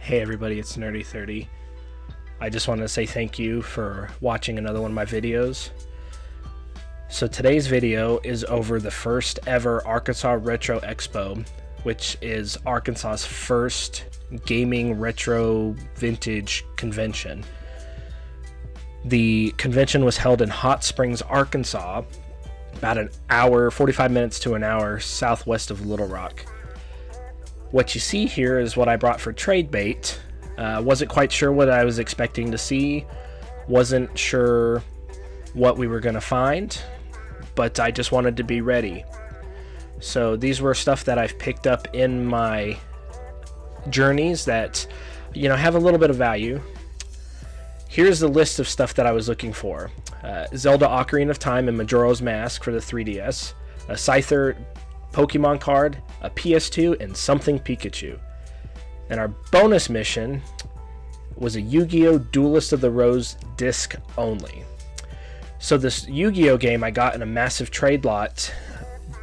Hey everybody, it's Nerdy30. I just wanted to say thank you for watching another one of my videos. So today's video is over the first ever Arkansas Retro Expo, which is Arkansas's first gaming retro vintage convention. The convention was held in Hot Springs, Arkansas, about an hour, 45 minutes to an hour southwest of Little Rock. What you see here is what I brought for trade bait. Wasn't quite sure what I was expecting to see. Wasn't sure what we were going to find, but I just wanted to be ready. So these were stuff that I've picked up in my journeys that, have a little bit of value. Here's the list of stuff that I was looking for. Zelda Ocarina of Time and Majora's Mask for the 3DS. A Scyther Pokemon card, a PS2, and something Pikachu. And our bonus mission was a Yu-Gi-Oh! Duelist of the Rose disc only. So this Yu-Gi-Oh! Game I got in a massive trade lot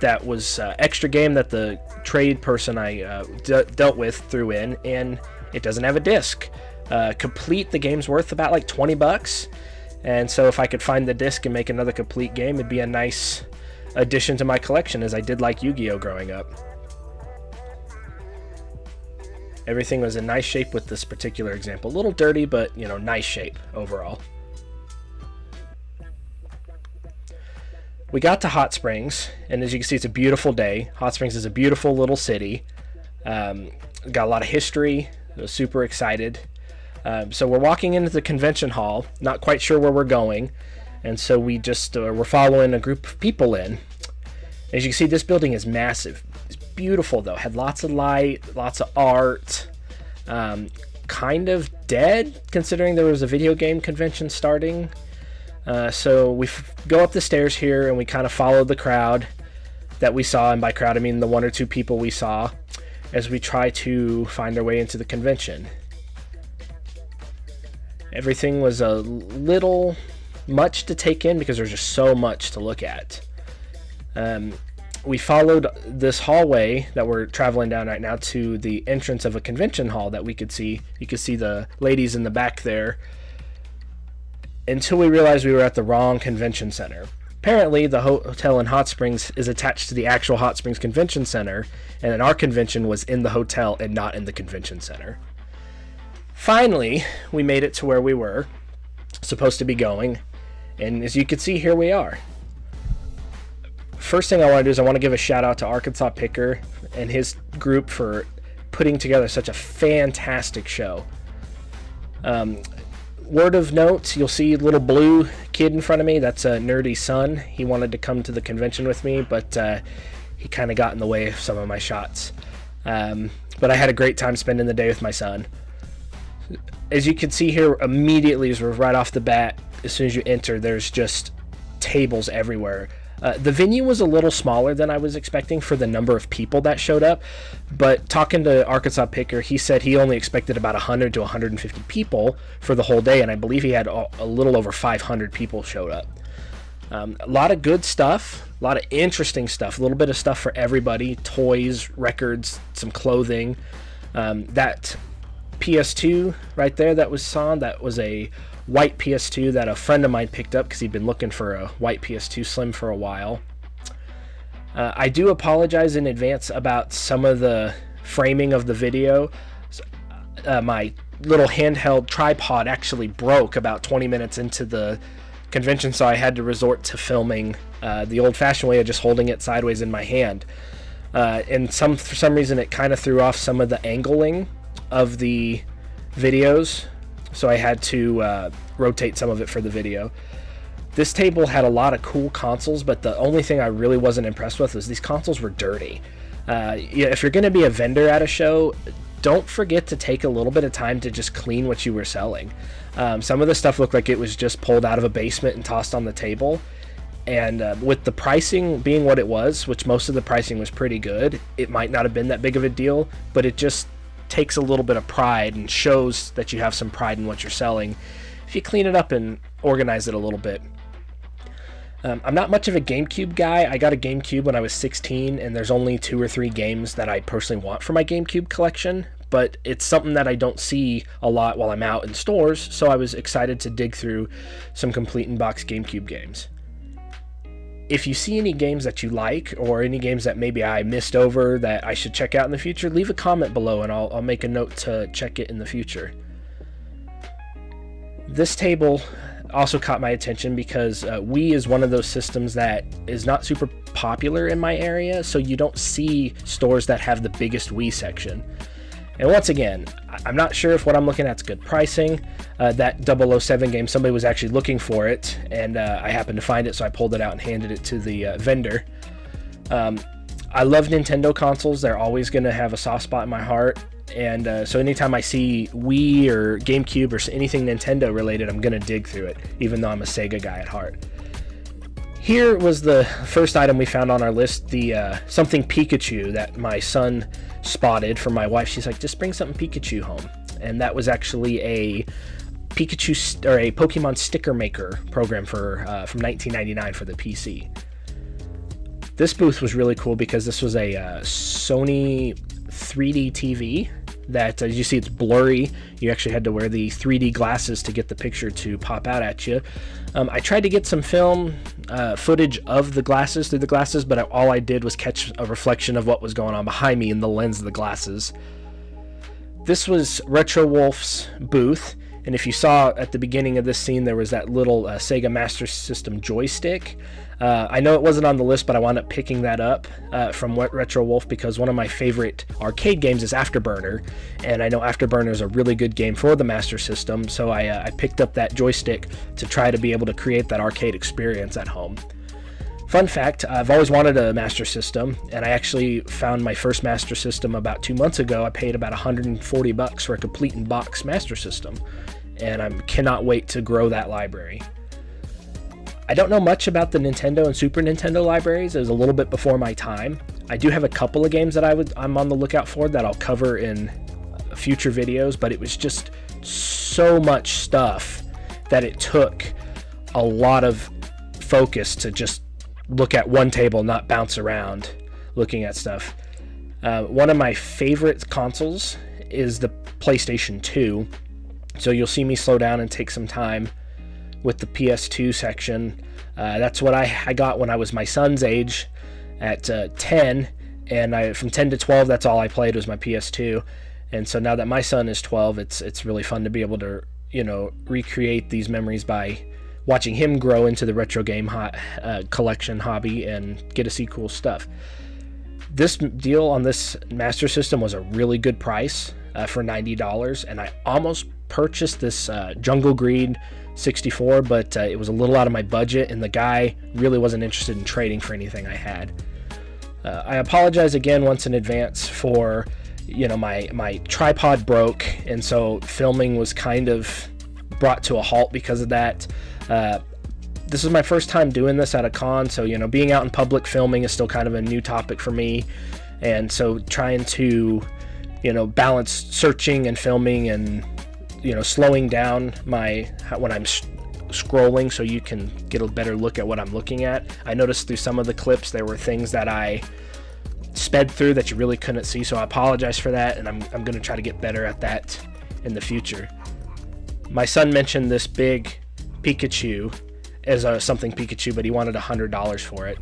that was extra game that the trade person I dealt with threw in, and it doesn't have a disc. Complete, the game's worth about like $20, and so if I could find the disc and make another complete game, it'd be a nice addition to my collection, as I did like Yu-Gi-Oh! Growing up. Everything was in nice shape with this particular example. A little dirty, but nice shape overall. We got to Hot Springs, and as you can see, it's a beautiful day. Hot Springs is a beautiful little city. Got a lot of history. I was super excited. So we're walking into the convention hall, not quite sure where we're going, and so we just we're following a group of people in. As you can see, this building is massive. It's beautiful, though. Had lots of light, lots of art. Kind of dead, considering there was a video game convention starting. So we go up the stairs here, and we kind of follow the crowd that we saw, and by crowd I mean the one or two people we saw, as we try to find our way into the convention. Everything was a little much to take in because there's just so much to look at. We followed this hallway that we're traveling down right now to the entrance of a convention hall that we could see. You could see the ladies in the back there, until we realized we were at the wrong convention center. Apparently, the hotel in Hot Springs is attached to the actual Hot Springs Convention Center, and then our convention was in the hotel and not in the convention center. Finally, we made it to where we were supposed to be going, and as you can see, here we are. First thing I want to do is I want to give a shout out to Arkansas Picker and his group for putting together such a fantastic show. Word of note, you'll see a little blue kid in front of me. That's a Nerdy's son. He wanted to come to the convention with me, but he kind of got in the way of some of my shots. But I had a great time spending the day with my son. As you can see here, immediately, as we're right off the bat, as soon as you enter, there's just tables everywhere. The venue was a little smaller than I was expecting for the number of people that showed up, but talking to Arkansas Picker, he said he only expected about 100 to 150 people for the whole day, and I believe he had a little over 500 people showed up. A lot of good stuff, a lot of interesting stuff, a little bit of stuff for everybody, toys, records, some clothing. That PS2 right there that was on, that was a white PS2 that a friend of mine picked up because he'd been looking for a white PS2 Slim for a while. I do apologize in advance about some of the framing of the video. My little handheld tripod actually broke about 20 minutes into the convention, so I had to resort to filming the old-fashioned way of just holding it sideways in my hand. And for some reason it kind of threw off some of the angling of the videos, so I had to rotate some of it for the video. This table had a lot of cool consoles, but the only thing I really wasn't impressed with was these consoles were dirty. If you're going to be a vendor at a show, don't forget to take a little bit of time to just clean what you were selling. Some of the stuff looked like it was just pulled out of a basement and tossed on the table. And with the pricing being what it was, which most of the pricing was pretty good, it might not have been that big of a deal, but it just takes a little bit of pride and shows that you have some pride in what you're selling if you clean it up and organize it a little bit. I'm not much of a GameCube guy. I got a GameCube when I was 16, and there's only 2 or 3 games that I personally want for my GameCube collection, but it's something that I don't see a lot while I'm out in stores, so I was excited to dig through some complete in-box GameCube games. If you see any games that you like, or any games that maybe I missed over that I should check out in the future, leave a comment below and I'll make a note to check it in the future. This table also caught my attention because Wii is one of those systems that is not super popular in my area, so you don't see stores that have the biggest Wii section. And once again, I'm not sure if what I'm looking at is good pricing. That 007 game, somebody was actually looking for it, and I happened to find it, so I pulled it out and handed it to the vendor. I love Nintendo consoles. They're always going to have a soft spot in my heart. And so anytime I see Wii or GameCube or anything Nintendo related, I'm going to dig through it, even though I'm a Sega guy at heart. Here was the first item we found on our list, the something Pikachu that my son spotted for my wife. She's like, just bring something Pikachu home. And that was actually a Pikachu or a Pokemon sticker maker program for from 1999 for the PC. This booth was really cool because this was a Sony 3D TV that, as you see, it's blurry. You actually had to wear the 3D glasses to get the picture to pop out at you. I tried to get some film footage of the glasses through the glasses, but all I did was catch a reflection of what was going on behind me in the lens of the glasses. This was Retro Wolf's booth, and if you saw at the beginning of this scene, there was that little Sega Master System joystick. I know it wasn't on the list, but I wound up picking that up from Retro Wolf because one of my favorite arcade games is Afterburner, and I know Afterburner is a really good game for the Master System, so I picked up that joystick to try to be able to create that arcade experience at home. Fun fact, I've always wanted a Master System, and I actually found my first Master System about 2 months ago. I paid about $140 for a complete in-box Master System, and I cannot wait to grow that library. I don't know much about the Nintendo and Super Nintendo libraries. It was a little bit before my time. I do have a couple of games that I'm on the lookout for that I'll cover in future videos, but it was just so much stuff that it took a lot of focus to just look at one table, not bounce around looking at stuff. One of my favorite consoles is the PlayStation 2, so you'll see me slow down and take some time with the PS2 section. That's what I got when I was my son's age at 10, and from 10 to 12, that's all I played was my PS2. And so now that my son is 12, it's really fun to be able to, recreate these memories by watching him grow into the retro game collection hobby and get to see cool stuff. This deal on this Master System was a really good price for $90, and I almost purchased this Jungle Greed 64, but it was a little out of my budget, and the guy really wasn't interested in trading for anything I had. I apologize again once in advance for, my tripod broke, and so filming was kind of brought to a halt because of that. This is my first time doing this at a con, so being out in public filming is still kind of a new topic for me, and so trying to balance searching and filming and slowing down when I'm scrolling so you can get a better look at what I'm looking at. I noticed through some of the clips there were things that I sped through that you really couldn't see, so I apologize for that, and I'm going to try to get better at that in the future. My son mentioned this big Pikachu as something Pikachu, but he wanted $100 for it.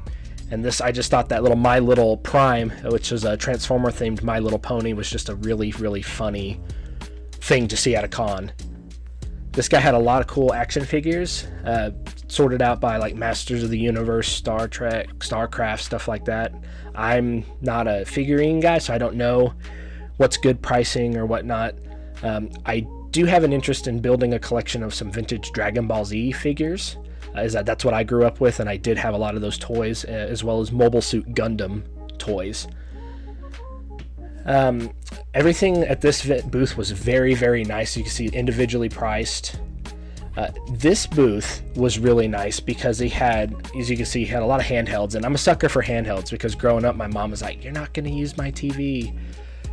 And this, I just thought that little My Little Prime, which is a Transformer themed My Little Pony, was just a really, really funny thing to see at a con. This guy had a lot of cool action figures, sorted out by like Masters of the Universe, Star Trek, StarCraft, stuff like that. I'm not a figurine guy, so I don't know what's good pricing or whatnot. I do have an interest in building a collection of some vintage Dragon Ball Z figures. That's what I grew up with, and I did have a lot of those toys, as well as Mobile Suit Gundam toys. Everything at this booth was very, very nice. You can see individually priced. This booth was really nice because he had, as you can see, he had a lot of handhelds, and I'm a sucker for handhelds because growing up, my mom was like, "You're not going to use my TV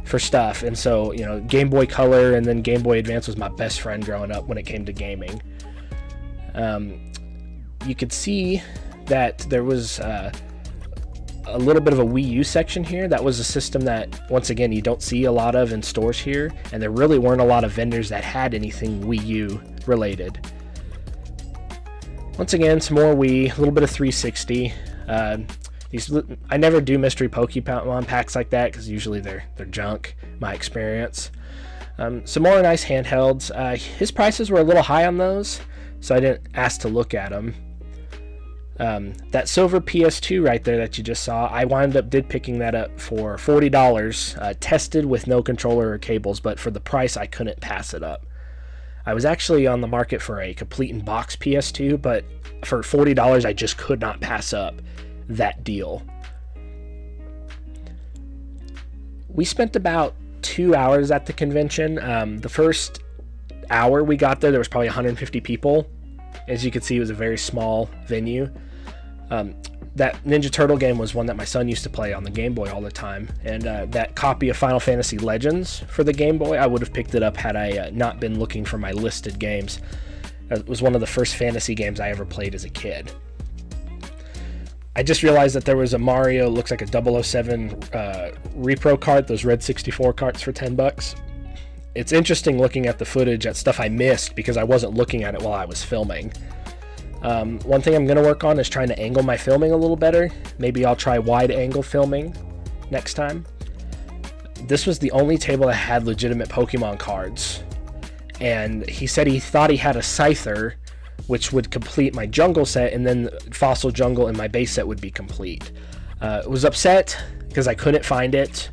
for stuff," and so Game Boy Color and then Game Boy Advance was my best friend growing up when it came to gaming. You could see that there was a little bit of a Wii U section here. That was a system that, once again, you don't see a lot of in stores here, and there really weren't a lot of vendors that had anything Wii U related. Once again, some more Wii, a little bit of 360. I never do mystery Pokemon packs like that because usually they're junk, my experience. Some more nice handhelds. His prices were a little high on those, so I didn't ask to look at them. That silver PS2 right there that you just saw, I did picking that up for $40, tested with no controller or cables, but for the price I couldn't pass it up. I was actually on the market for a complete in box PS2, but for $40 I just could not pass up that deal. We spent about 2 hours at the convention. The first hour we got there was probably 150 people. As you can see, it was a very small venue. That Ninja Turtle game was one that my son used to play on the Game Boy all the time, and that copy of Final Fantasy Legends for the Game Boy, I would have picked it up had I not been looking for my listed games. It was one of the first fantasy games I ever played as a kid. I just realized that there was a Mario, looks like a 007 repro cart, those red 64 carts for $10. It's interesting looking at the footage at stuff I missed because I wasn't looking at it while I was filming. One thing I'm going to work on is trying to angle my filming a little better. Maybe I'll try wide angle filming next time. This was the only table that had legitimate Pokemon cards. And he said he thought he had a Scyther, which would complete my jungle set, and then Fossil Jungle and my base set would be complete. Was upset because I couldn't find it.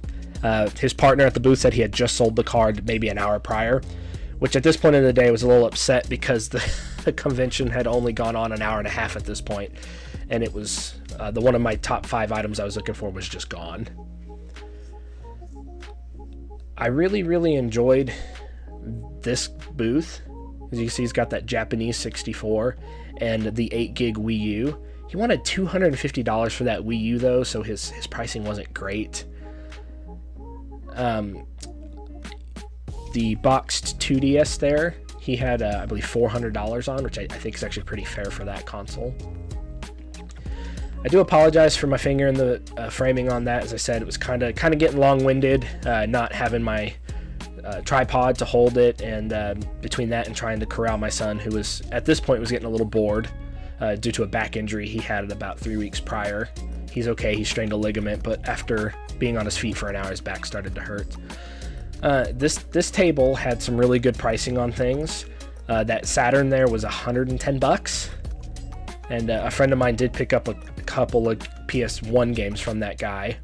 His partner at the booth said he had just sold the card maybe an hour prior, which at this point in the day was a little upset because the convention had only gone on an hour and a half at this point, and it was one of my top 5 items I was looking for was just gone. I really enjoyed this booth. As you can see, he's got that Japanese 64 and the 8 gig Wii U. He wanted $250 for that Wii U though, so his pricing wasn't great. The boxed 2DS there, he had I believe $400 on, which I think is actually pretty fair for that console. I do apologize for my finger in the framing on that. As I said, it was kind of getting long-winded, not having my tripod to hold it, and between that and trying to corral my son, who was at this point was getting a little bored due to a back injury he had about 3 weeks prior. He's okay, he strained a ligament, but after being on his feet for an hour, his back started to hurt. This table had some really good pricing on things. That Saturn there was $110, and a friend of mine did pick up a couple of PS1 games from that guy.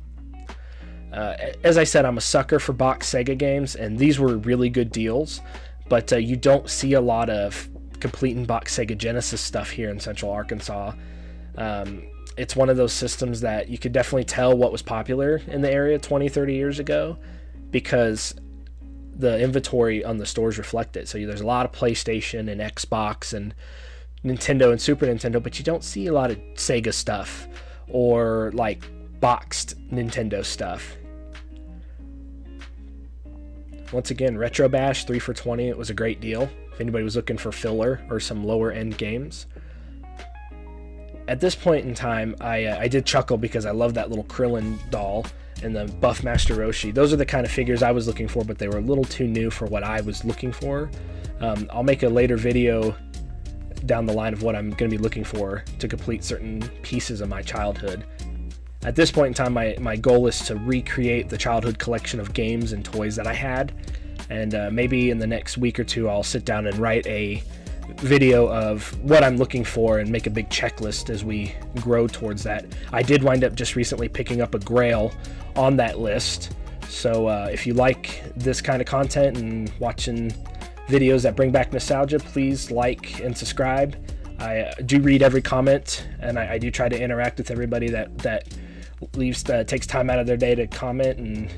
As I said, I'm a sucker for box Sega games, and these were really good deals, but you don't see a lot of complete in box Sega Genesis stuff here in Central Arkansas. It's one of those systems that you could definitely tell what was popular in the area 20-30 years ago, because the inventory on the stores reflect it. So there's a lot of PlayStation and Xbox and Nintendo and Super Nintendo, but you don't see a lot of Sega stuff or like boxed Nintendo stuff. Once again, Retro Bash 3 for $20. It was a great deal if anybody was looking for filler or some lower end games. At this point in time, I did chuckle because I love that little Krillin doll and the Buff Master Roshi. Those are the kind of figures I was looking for, but they were a little too new for what I was looking for. I'll make a later video down the line of what I'm going to be looking for to complete certain pieces of my childhood. At this point in time, my goal is to recreate the childhood collection of games and toys that I had, and maybe in the next week or two I'll sit down and write a video of what I'm looking for and make a big checklist as we grow towards that. I did wind up just recently picking up a Grail on that list, so if you like this kind of content and watching videos that bring back nostalgia, please like and subscribe. I do read every comment, and I do try to interact with everybody that leaves takes time out of their day to comment and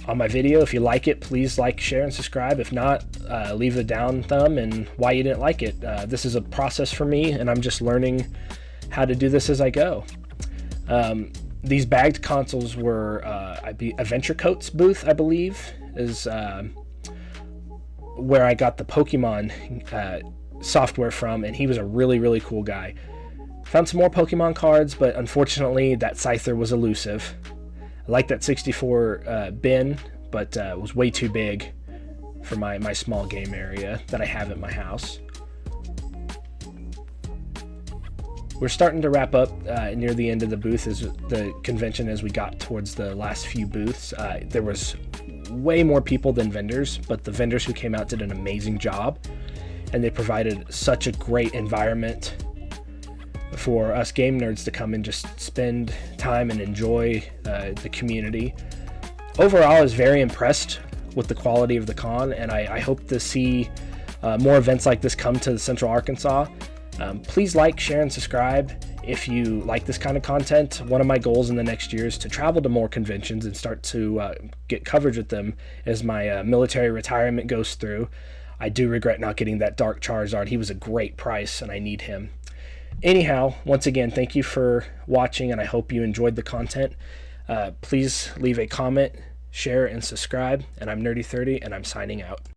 on my video. If you like it, please like, share, and subscribe. If not, leave a down thumb and why you didn't like it. This is a process for me, and I'm just learning how to do this as I go. These bagged consoles were Adventure Coat's booth, I believe, is where I got the Pokemon software from, and he was a really cool guy. Found some more Pokemon cards, but unfortunately that Scyther was elusive. I like that 64 bin, but it was way too big for my small game area that I have at my house. We're starting to wrap up near the end of the booth, as the convention, as we got towards the last few booths. There was way more people than vendors, but the vendors who came out did an amazing job, and they provided such a great environment for us game nerds to come and just spend time and enjoy the community. Overall, I was very impressed with the quality of the con, and I hope to see more events like this come to Central Arkansas. Please like, share, and subscribe if you like this kind of content. One of my goals in the next year is to travel to more conventions and start to get coverage with them as my military retirement goes through. I do regret not getting that Dark Charizard. He was a great price, and I need him. Anyhow, once again, thank you for watching, and I hope you enjoyed the content. Please leave a comment, share, and subscribe. And I'm Nerdy30, and I'm signing out.